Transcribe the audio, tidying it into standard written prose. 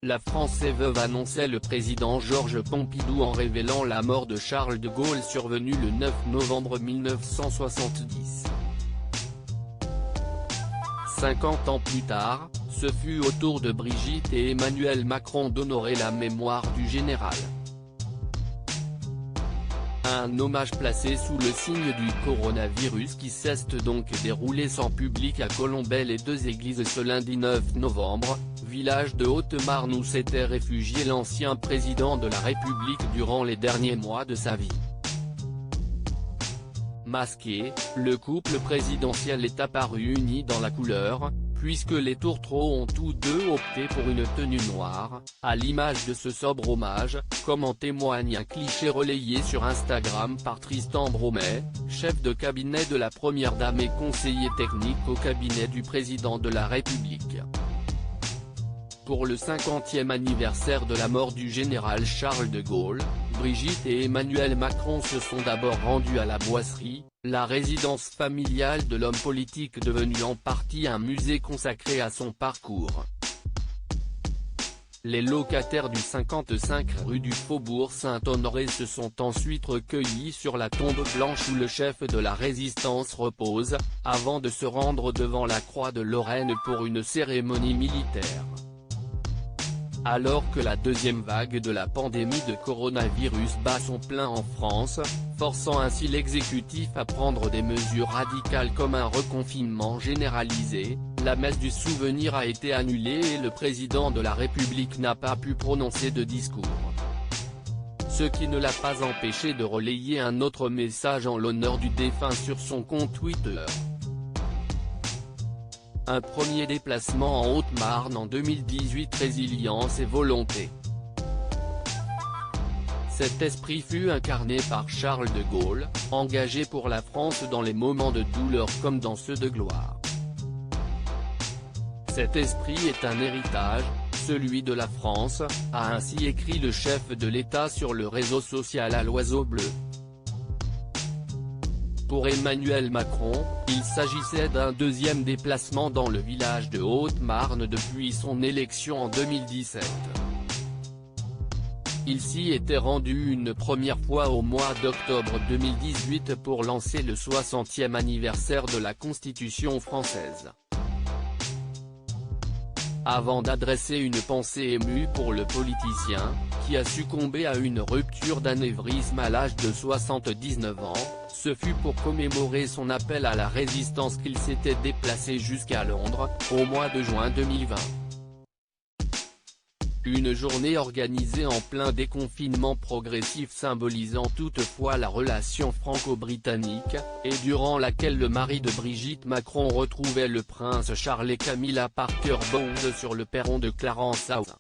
La France est veuve, annonçait le président Georges Pompidou en révélant la mort de Charles de Gaulle survenue le 9 novembre 1970. 50 ans plus tard, ce fut au tour de Brigitte et Emmanuel Macron d'honorer la mémoire du général. Un hommage placé sous le signe du coronavirus qui s'est donc déroulé sans public à Colombey les deux églises ce lundi 9 novembre, village de Haute-Marne où s'était réfugié l'ancien président de la République durant les derniers mois de sa vie. Masqué, le couple présidentiel est apparu uni dans la couleur, puisque les tourtereaux ont tous deux opté pour une tenue noire, à l'image de ce sobre hommage, comme en témoigne un cliché relayé sur Instagram par Tristan Bromet, chef de cabinet de la Première Dame et conseiller technique au cabinet du président de la République. Pour le 50e anniversaire de la mort du général Charles de Gaulle, Brigitte et Emmanuel Macron se sont d'abord rendus à la Boisserie, la résidence familiale de l'homme politique devenue en partie un musée consacré à son parcours. Les locataires du 55 rue du Faubourg Saint-Honoré se sont ensuite recueillis sur la tombe blanche où le chef de la résistance repose, avant de se rendre devant la Croix de Lorraine pour une cérémonie militaire. Alors que la deuxième vague de la pandémie de coronavirus bat son plein en France, forçant ainsi l'exécutif à prendre des mesures radicales comme un reconfinement généralisé, la messe du souvenir a été annulée et le président de la République n'a pas pu prononcer de discours. Ce qui ne l'a pas empêché de relayer un autre message en l'honneur du défunt sur son compte Twitter. Un premier déplacement en Haute-Marne en 2018, résilience et volonté. Cet esprit fut incarné par Charles de Gaulle, engagé pour la France dans les moments de douleur comme dans ceux de gloire. Cet esprit est un héritage, celui de la France, a ainsi écrit le chef de l'État sur le réseau social à l'Oiseau Bleu. Pour Emmanuel Macron, il s'agissait d'un deuxième déplacement dans le village de Haute-Marne depuis son élection en 2017. Il s'y était rendu une première fois au mois d'octobre 2018 pour lancer le 60e anniversaire de la Constitution française. Avant d'adresser une pensée émue pour le politicien, qui a succombé à une rupture d'anévrisme à l'âge de 79 ans, ce fut pour commémorer son appel à la résistance qu'il s'était déplacé jusqu'à Londres, au mois de juin 2020. Une journée organisée en plein déconfinement progressif symbolisant toutefois la relation franco-britannique, et durant laquelle le mari de Brigitte Macron retrouvait le prince Charles et Camilla Parker Bowles sur le perron de Clarence House.